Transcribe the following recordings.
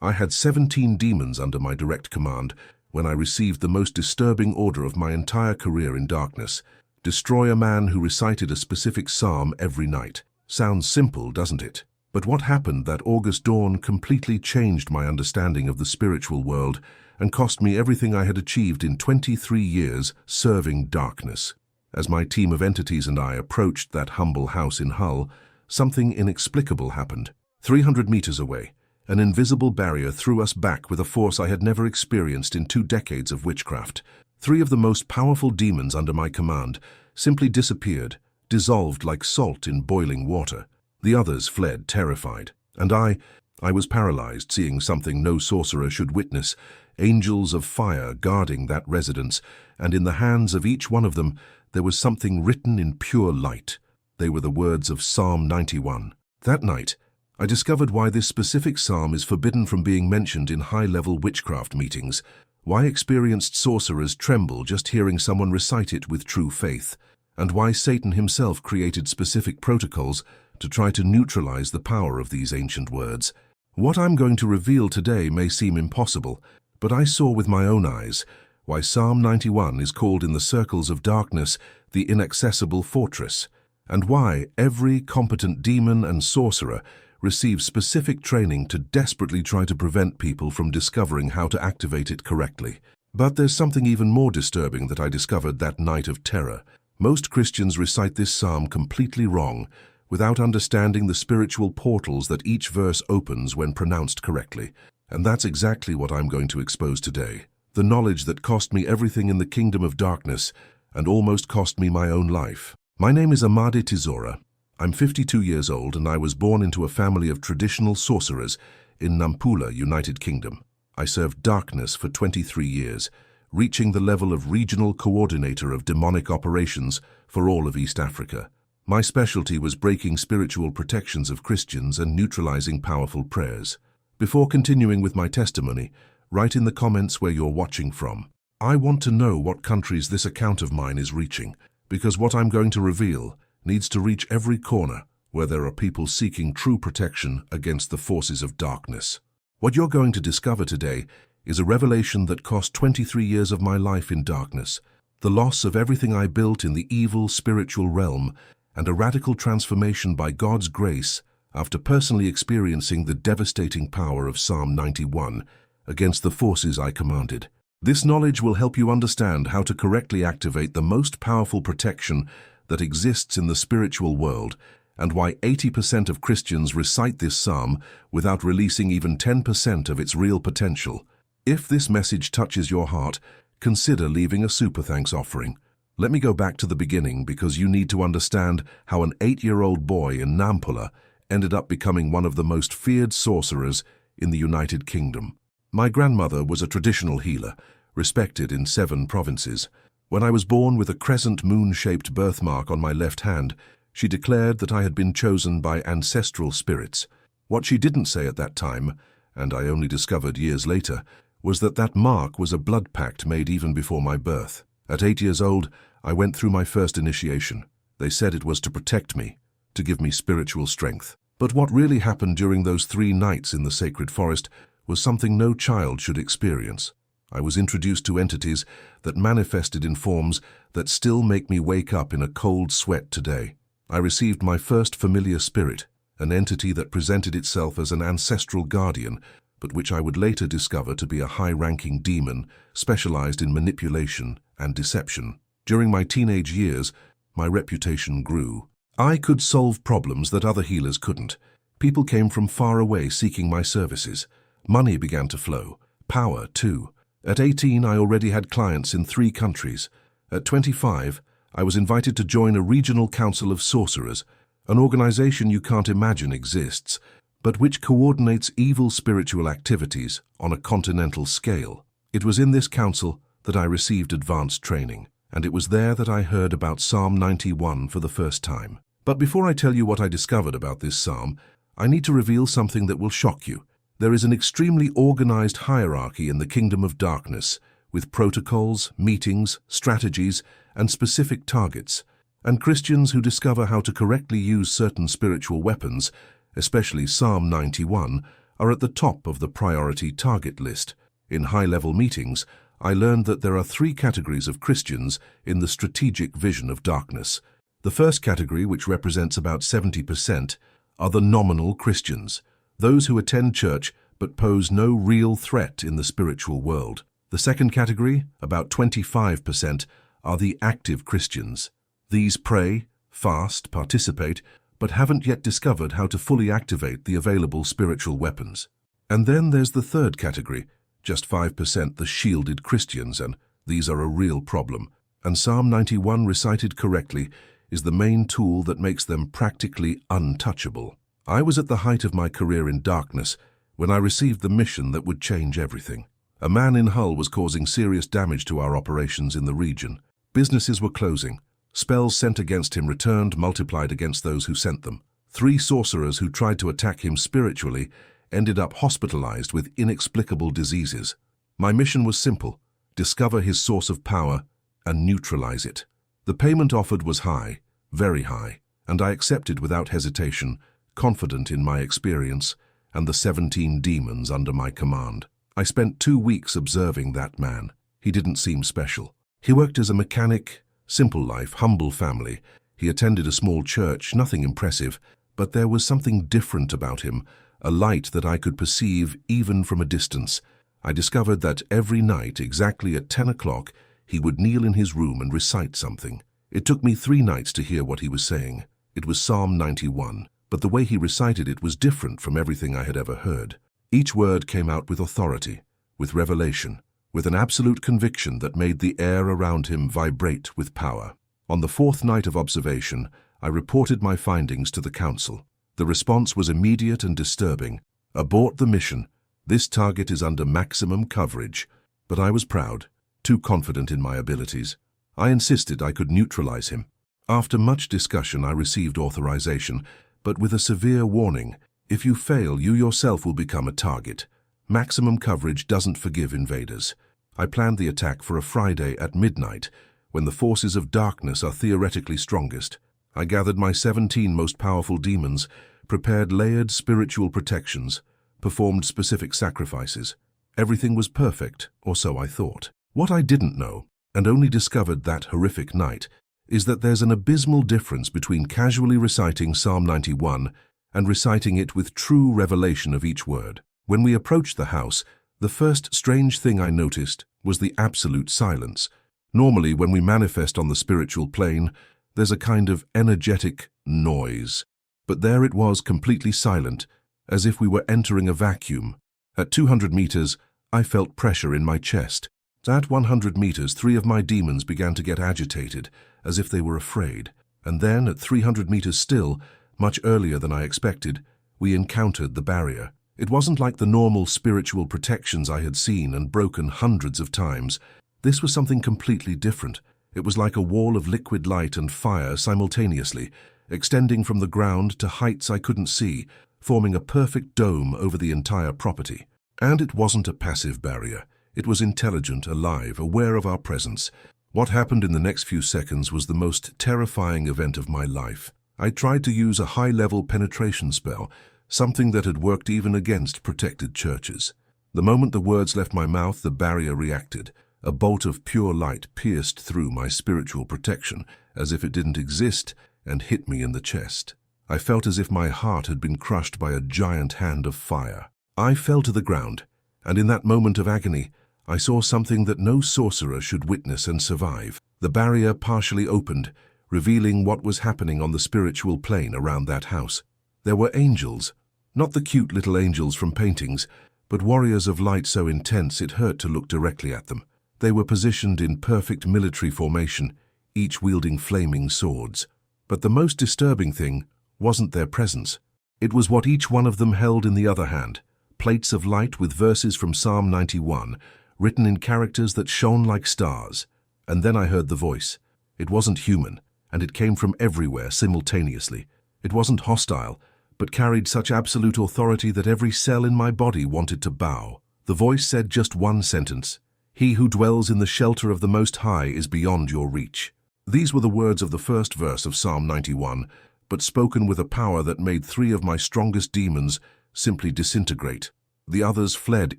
I had 17 demons under my direct command when I received the most disturbing order of my entire career in darkness. Destroy a man who recited a specific psalm every night. Sounds simple, doesn't it? But what happened that August dawn completely changed my understanding of the spiritual world and cost me everything I had achieved in 23 years serving darkness. As my team of entities and I approached that humble house in Hull, something inexplicable happened. 300 meters away, an invisible barrier threw us back with a force I had never experienced in 2 decades of witchcraft. 3 of the most powerful demons under my command simply disappeared, dissolved like salt in boiling water. The others fled terrified, and I was paralyzed, seeing something no sorcerer should witness: angels of fire guarding that residence, and in the hands of each one of them there was something written in pure light. They were the words of Psalm 91. That night, I discovered why this specific psalm is forbidden from being mentioned in high-level witchcraft meetings, why experienced sorcerers tremble just hearing someone recite it with true faith, and why Satan himself created specific protocols to try to neutralize the power of these ancient words. What I'm going to reveal today may seem impossible, but I saw with my own eyes why Psalm 91 is called in the circles of darkness the inaccessible fortress, and why every competent demon and sorcerer receives specific training to desperately try to prevent people from discovering how to activate it correctly. But there's something even more disturbing that I discovered that night of terror. Most Christians recite this psalm completely wrong, without understanding the spiritual portals that each verse opens when pronounced correctly. And that's exactly what I'm going to expose today. The knowledge that cost me everything in the kingdom of darkness and almost cost me my own life. My name is Amade Tizora. I'm 52 years old and I was born into a family of traditional sorcerers in Nampula, United Kingdom. I served darkness for 23 years, reaching the level of regional coordinator of demonic operations for all of East Africa. My specialty was breaking spiritual protections of Christians and neutralizing powerful prayers. Before continuing with my testimony, write in the comments where you're watching from. I want to know what countries this account of mine is reaching, because what I'm going to reveal needs to reach every corner where there are people seeking true protection against the forces of darkness. What you're going to discover today is a revelation that cost 23 years of my life in darkness, the loss of everything I built in the evil spiritual realm, and a radical transformation by God's grace after personally experiencing the devastating power of Psalm 91 against the forces I commanded. This knowledge will help you understand how to correctly activate the most powerful protection that exists in the spiritual world, and why 80% of Christians recite this psalm without releasing even 10% of its real potential. If this message touches your heart, consider leaving a super thanks offering. Let me go back to the beginning because you need to understand how an 8-year-old boy in Nampula ended up becoming one of the most feared sorcerers in the United Kingdom. My grandmother was a traditional healer, respected in 7 provinces. When I was born with a crescent moon-shaped birthmark on my left hand, she declared that I had been chosen by ancestral spirits. What she didn't say at that time, and I only discovered years later, was that that mark was a blood pact made even before my birth. At 8 years old, I went through my first initiation. They said it was to protect me, to give me spiritual strength. But what really happened during those 3 nights in the sacred forest was something no child should experience. I was introduced to entities that manifested in forms that still make me wake up in a cold sweat today. I received my first familiar spirit, an entity that presented itself as an ancestral guardian, but which I would later discover to be a high-ranking demon specialized in manipulation and deception. During my teenage years, my reputation grew. I could solve problems that other healers couldn't. People came from far away seeking my services. Money began to flow. Power, too. At 18, I already had clients in 3 countries. At 25, I was invited to join a regional council of sorcerers, an organization you can't imagine exists, but which coordinates evil spiritual activities on a continental scale. It was in this council that I received advanced training, and it was there that I heard about Psalm 91 for the first time. But before I tell you what I discovered about this psalm, I need to reveal something that will shock you. There is an extremely organized hierarchy in the kingdom of darkness, with protocols, meetings, strategies, and specific targets. And Christians who discover how to correctly use certain spiritual weapons, especially Psalm 91, are at the top of the priority target list. In high-level meetings, I learned that there are three categories of Christians in the strategic vision of darkness. The first category, which represents about 70%, are the nominal Christians, those who attend church but pose no real threat in the spiritual world. The second category, about 25%, are the active Christians. These pray, fast, participate, but haven't yet discovered how to fully activate the available spiritual weapons. And then there's the third category, just 5%, the shielded Christians, and these are a real problem. And Psalm 91 recited correctly is the main tool that makes them practically untouchable. I was at the height of my career in darkness when I received the mission that would change everything. A man in Hull was causing serious damage to our operations in the region. Businesses were closing. Spells sent against him returned, multiplied against those who sent them. 3 sorcerers who tried to attack him spiritually ended up hospitalized with inexplicable diseases. My mission was simple: discover his source of power and neutralize it. The payment offered was high, very high, and I accepted without hesitation, confident in my experience and the 17 demons under my command. I spent 2 weeks observing that man. He didn't seem special. He worked as a mechanic, simple life, humble family. He attended a small church, nothing impressive, but there was something different about him, a light that I could perceive even from a distance. I discovered that every night, exactly at 10 o'clock, he would kneel in his room and recite something. It took me 3 nights to hear what he was saying. It was Psalm 91, but the way he recited it was different from everything I had ever heard. Each word came out with authority, with revelation, with an absolute conviction that made the air around him vibrate with power. On the 4th night of observation, I reported my findings to the council. The response was immediate and disturbing. Abort the mission. This target is under maximum coverage. But I was proud, too confident in my abilities. I insisted I could neutralize him. After much discussion, I received authorization, but with a severe warning: if you fail, you yourself will become a target. Maximum coverage doesn't forgive invaders. I planned the attack for a Friday at midnight, when the forces of darkness are theoretically strongest. I gathered my 17 most powerful demons, prepared layered spiritual protections, performed specific sacrifices. Everything was perfect, or so I thought. What I didn't know, and only discovered that horrific night, is that there's an abysmal difference between casually reciting Psalm 91 and reciting it with true revelation of each word. When we approached the house, the first strange thing I noticed was the absolute silence. Normally, when we manifest on the spiritual plane, there's a kind of energetic noise. But there it was, completely silent, as if we were entering a vacuum. At 200 meters, I felt pressure in my chest. At 100 meters, 3 of my demons began to get agitated, as if they were afraid. And then, at 300 meters still, much earlier than I expected, we encountered the barrier. It wasn't like the normal spiritual protections I had seen and broken hundreds of times. This was something completely different. It was like a wall of liquid light and fire simultaneously, extending from the ground to heights I couldn't see, forming a perfect dome over the entire property. And it wasn't a passive barrier. It was intelligent, alive, aware of our presence. What happened in the next few seconds was the most terrifying event of my life. I tried to use a high-level penetration spell, something that had worked even against protected churches. The moment the words left my mouth, the barrier reacted. A bolt of pure light pierced through my spiritual protection, as if it didn't exist, and hit me in the chest. I felt as if my heart had been crushed by a giant hand of fire. I fell to the ground, and in that moment of agony, I saw something that no sorcerer should witness and survive. The barrier partially opened, revealing what was happening on the spiritual plane around that house. There were angels, not the cute little angels from paintings, but warriors of light so intense it hurt to look directly at them. They were positioned in perfect military formation, each wielding flaming swords. But the most disturbing thing wasn't their presence. It was what each one of them held in the other hand, plates of light with verses from Psalm 91, written in characters that shone like stars. And then I heard the voice. It wasn't human, and it came from everywhere simultaneously. It wasn't hostile, but carried such absolute authority that every cell in my body wanted to bow. The voice said just one sentence: "He who dwells in the shelter of the Most High is beyond your reach." These were the words of the first verse of Psalm 91, but spoken with a power that made 3 of my strongest demons simply disintegrate. The others fled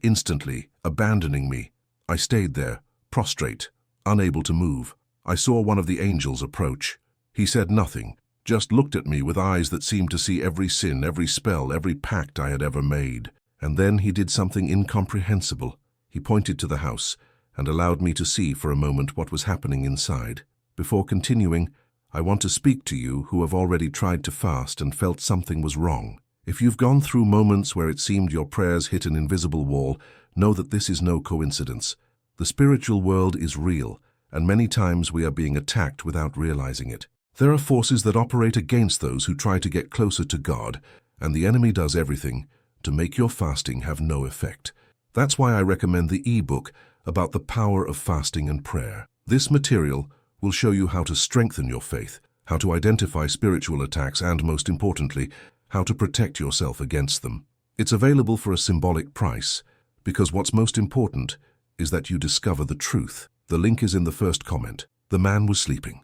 instantly, abandoning me. I stayed there, prostrate, unable to move. I saw one of the angels approach. He said nothing, just looked at me with eyes that seemed to see every sin, every spell, every pact I had ever made. And then he did something incomprehensible. He pointed to the house and allowed me to see for a moment what was happening inside. Before continuing, I want to speak to you who have already tried to fast and felt something was wrong. If you've gone through moments where it seemed your prayers hit an invisible wall, know that this is no coincidence. The spiritual world is real, and many times we are being attacked without realizing it. There are forces that operate against those who try to get closer to God, and the enemy does everything to make your fasting have no effect. That's why I recommend the e-book about the power of fasting and prayer. This material will show you how to strengthen your faith, how to identify spiritual attacks, and most importantly, how to protect yourself against them. It's available for a symbolic price, because what's most important is that you discover the truth. The link is in the first comment. The man was sleeping.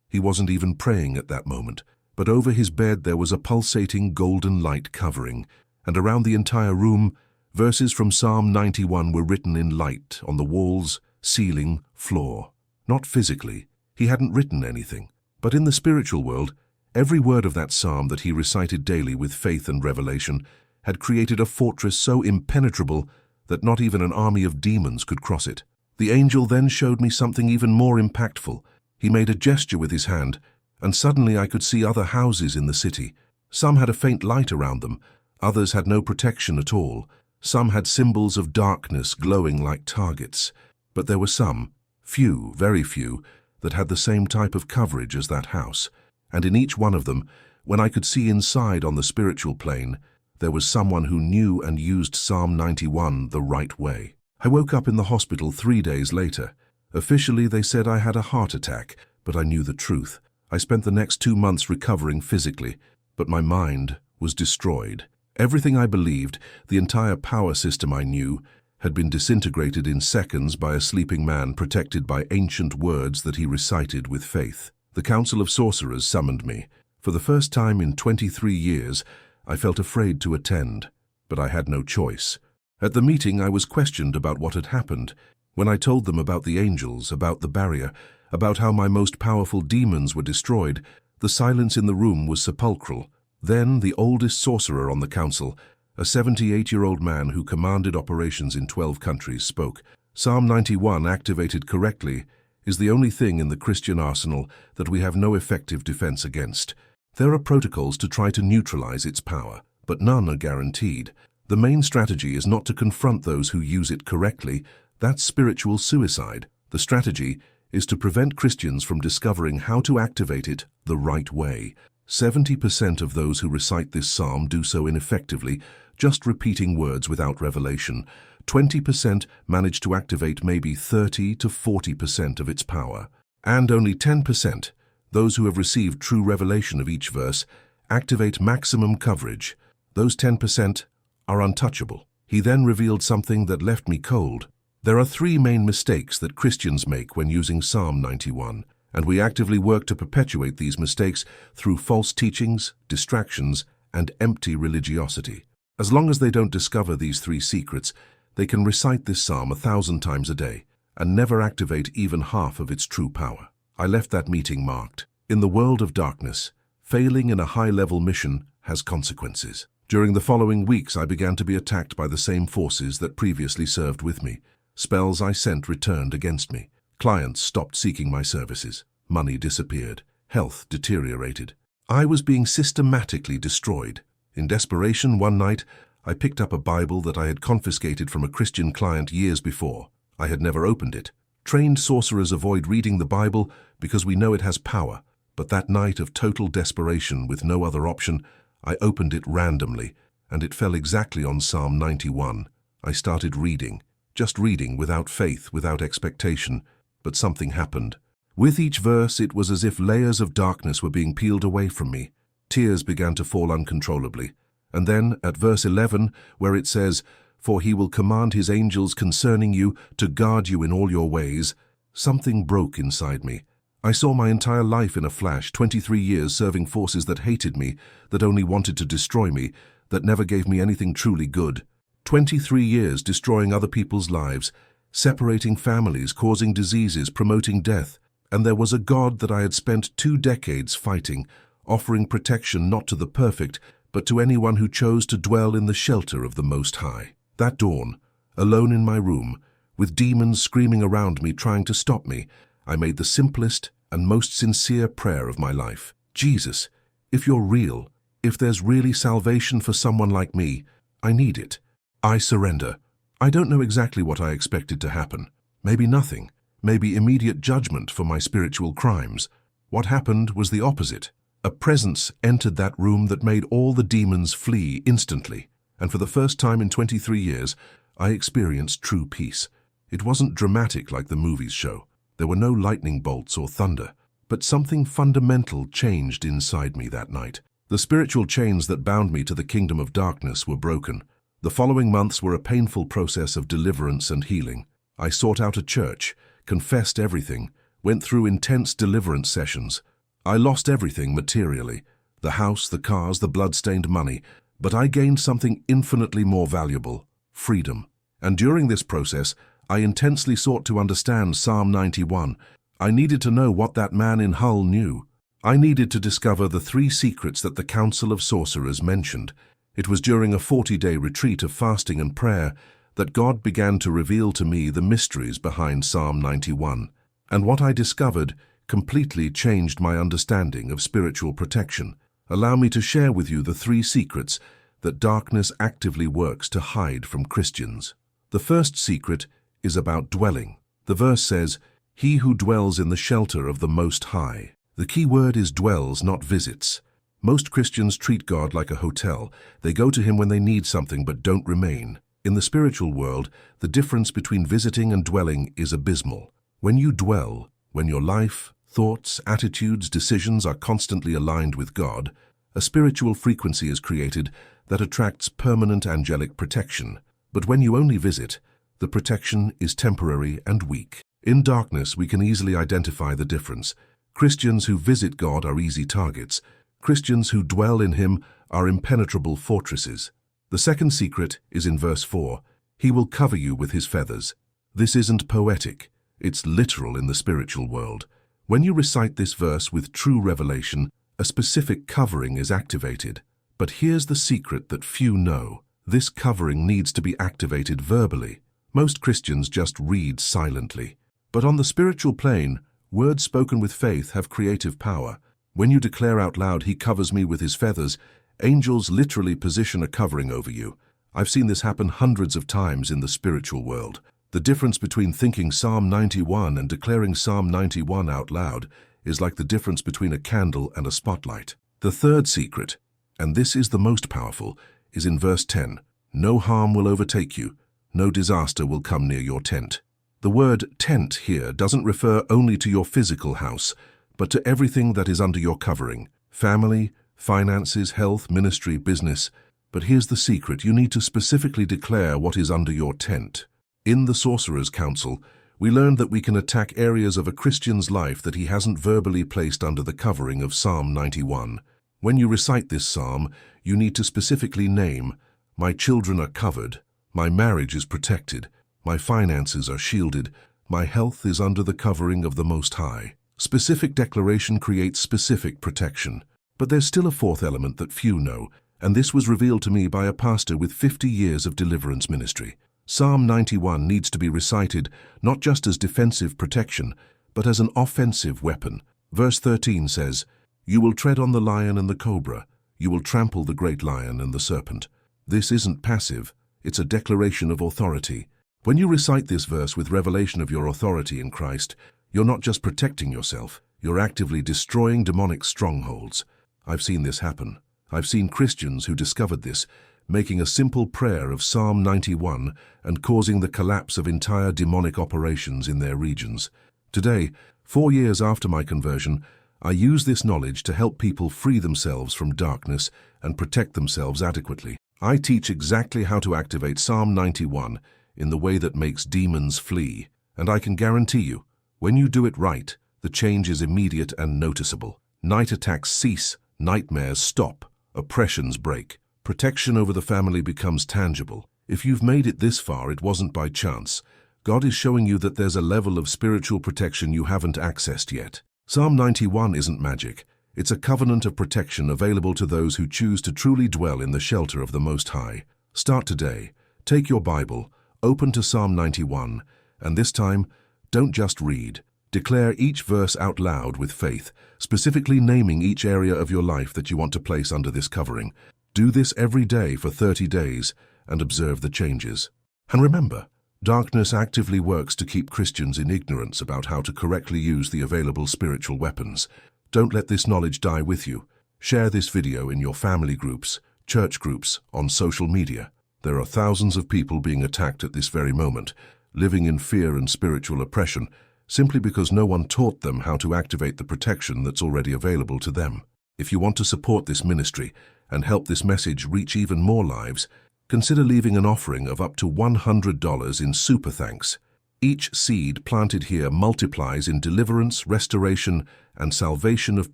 He wasn't even praying at that moment, but over his bed there was a pulsating golden light covering, and around the entire room, verses from Psalm 91 were written in light on the walls, ceiling, floor. Not physically, he hadn't written anything, but in the spiritual world, every word of that psalm that he recited daily with faith and revelation had created a fortress so impenetrable that not even an army of demons could cross it. The angel then showed me something even more impactful. He made a gesture with his hand, and suddenly I could see other houses in the city. Some had a faint light around them, others had no protection at all. Some had symbols of darkness glowing like targets. But there were some, few, very few, that had the same type of coverage as that house. And in each one of them, when I could see inside on the spiritual plane, there was someone who knew and used Psalm 91 the right way. I woke up in the hospital 3 days later. Officially, they said I had a heart attack, but I knew the truth. I spent the next 2 months recovering physically, but my mind was destroyed. Everything I believed, the entire power system I knew, had been disintegrated in seconds by a sleeping man protected by ancient words that he recited with faith. The Council of Sorcerers summoned me. For the first time in 23 years, I felt afraid to attend, but I had no choice. At the meeting, I was questioned about what had happened. When I told them about the angels, about the barrier, about how my most powerful demons were destroyed, the silence in the room was sepulchral. Then the oldest sorcerer on the council, a 78-year-old man who commanded operations in 12 countries, spoke. Psalm 91, activated correctly, is the only thing in the Christian arsenal that we have no effective defense against. There are protocols to try to neutralize its power, but none are guaranteed. The main strategy is not to confront those who use it correctly. That's spiritual suicide. The strategy is to prevent Christians from discovering how to activate it the right way. 70% of those who recite this psalm do so ineffectively, just repeating words without revelation. 20% manage to activate maybe 30 to 40% of its power. And only 10%, those who have received true revelation of each verse, activate maximum coverage. Those 10% are untouchable. He then revealed something that left me cold. There are 3 main mistakes that Christians make when using Psalm 91, and we actively work to perpetuate these mistakes through false teachings, distractions, and empty religiosity. As long as they don't discover these 3 secrets, they can recite this psalm 1,000 times a day and never activate even half of its true power. I left that meeting marked. In the world of darkness, failing in a high-level mission has consequences. During the following weeks, I began to be attacked by the same forces that previously served with me. Spells I sent returned against me. Clients stopped seeking my services. Money disappeared. Health deteriorated. I was being systematically destroyed. In desperation, one night, I picked up a Bible that I had confiscated from a Christian client years before. I had never opened it. Trained sorcerers avoid reading the Bible because we know it has power. But that night of total desperation with no other option, I opened it randomly, and it fell exactly on Psalm 91. I started reading. Just reading, without faith, without expectation. But something happened. With each verse, it was as if layers of darkness were being peeled away from me. Tears began to fall uncontrollably. And then, at verse 11, where it says, "For he will command his angels concerning you to guard you in all your ways," something broke inside me. I saw my entire life in a flash, 23 years serving forces that hated me, that only wanted to destroy me, that never gave me anything truly good. 23 years destroying other people's lives, separating families, causing diseases, promoting death. And there was a God that I had spent 2 decades fighting, offering protection not to the perfect, but to anyone who chose to dwell in the shelter of the Most High. That dawn, alone in my room, with demons screaming around me trying to stop me, I made the simplest and most sincere prayer of my life. Jesus, if you're real, if there's really salvation for someone like me, I need it. I surrender. I don't know exactly what I expected to happen. Maybe nothing. Maybe immediate judgment for my spiritual crimes. What happened was the opposite. A presence entered that room that made all the demons flee instantly. And for the first time in 23 years, I experienced true peace. It wasn't dramatic like the movies show. There were no lightning bolts or thunder. But something fundamental changed inside me that night. The spiritual chains that bound me to the kingdom of darkness were broken. The following months were a painful process of deliverance and healing. I sought out a church, confessed everything, went through intense deliverance sessions. I lost everything materially, the house, the cars, the blood-stained money, but I gained something infinitely more valuable, freedom. And during this process, I intensely sought to understand Psalm 91. I needed to know what that man in Hull knew. I needed to discover the 3 secrets that the Council of Sorcerers mentioned. It was during a 40-day retreat of fasting and prayer that God began to reveal to me the mysteries behind Psalm 91. And what I discovered completely changed my understanding of spiritual protection. Allow me to share with you the 3 secrets that darkness actively works to hide from Christians. The first secret is about dwelling. The verse says, "He who dwells in the shelter of the Most High." The key word is dwells, not visits. Most Christians treat God like a hotel. They go to him when they need something but don't remain. In the spiritual world, the difference between visiting and dwelling is abysmal. When you dwell, when your life, thoughts, attitudes, decisions are constantly aligned with God, a spiritual frequency is created that attracts permanent angelic protection. But when you only visit, the protection is temporary and weak. In darkness, we can easily identify the difference. Christians who visit God are easy targets. Christians who dwell in him are impenetrable fortresses. The second secret is in verse 4. He will cover you with his feathers. This isn't poetic. It's literal in the spiritual world. When you recite this verse with true revelation, a specific covering is activated. But here's the secret that few know. This covering needs to be activated verbally. Most Christians just read silently. But on the spiritual plane, words spoken with faith have creative power. When you declare out loud, "He covers me with his feathers," angels literally position a covering over you. I've seen this happen hundreds of times in the spiritual world. The difference between thinking Psalm 91 and declaring Psalm 91 out loud is like the difference between a candle and a spotlight. The third secret, and this is the most powerful, is in verse 10. No harm will overtake you. No disaster will come near your tent. The word tent here doesn't refer only to your physical house, but to everything that is under your covering. Family, finances, health, ministry, business. But here's the secret. You need to specifically declare what is under your tent. In the Sorcerer's Council, we learned that we can attack areas of a Christian's life that he hasn't verbally placed under the covering of Psalm 91. When you recite this psalm, you need to specifically name, "My children are covered, my marriage is protected, my finances are shielded, my health is under the covering of the Most High." Specific declaration creates specific protection. But there's still a fourth element that few know, and this was revealed to me by a pastor with 50 years of deliverance ministry. Psalm 91 needs to be recited not just as defensive protection, but as an offensive weapon. Verse 13 says, "You will tread on the lion and the cobra. You will trample the great lion and the serpent." This isn't passive. It's a declaration of authority. When you recite this verse with revelation of your authority in Christ, you're not just protecting yourself, you're actively destroying demonic strongholds. I've seen this happen. I've seen Christians who discovered this, making a simple prayer of Psalm 91 and causing the collapse of entire demonic operations in their regions. Today, 4 years after my conversion, I use this knowledge to help people free themselves from darkness and protect themselves adequately. I teach exactly how to activate Psalm 91 in the way that makes demons flee, and I can guarantee you, when you do it right, the change is immediate and noticeable. Night attacks cease, nightmares stop, oppressions break, Protection over the family becomes tangible. If you've made it this far, it wasn't by chance. God is showing you that there's a level of spiritual protection you haven't accessed yet. Psalm 91 isn't magic. It's a covenant of protection available to those who choose to truly dwell in the shelter of the Most High. Start today. Take your Bible, open to Psalm 91, and this time, don't just read. Declare each verse out loud with faith, specifically naming each area of your life that you want to place under this covering. Do this every day for 30 days and observe the changes. And remember, darkness actively works to keep Christians in ignorance about how to correctly use the available spiritual weapons. Don't let this knowledge die with you. Share this video in your family groups, church groups, on social media. There are thousands of people being attacked at this very moment, living in fear and spiritual oppression, simply because no one taught them how to activate the protection that's already available to them. If you want to support this ministry and help this message reach even more lives, consider leaving an offering of up to $100 in super thanks. Each seed planted here multiplies in deliverance, restoration, and salvation of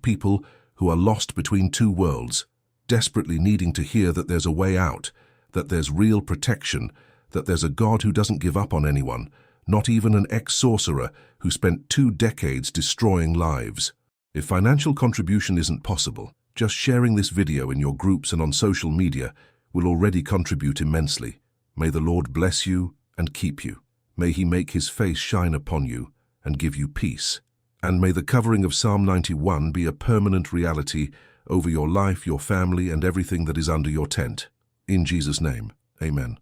people who are lost between two worlds, desperately needing to hear that there's a way out, that there's real protection, that there's a God who doesn't give up on anyone, not even an ex-sorcerer who spent 2 decades destroying lives. If financial contribution isn't possible, just sharing this video in your groups and on social media will already contribute immensely. May the Lord bless you and keep you. May He make His face shine upon you and give you peace. And may the covering of Psalm 91 be a permanent reality over your life, your family, and everything that is under your tent. In Jesus' name, amen.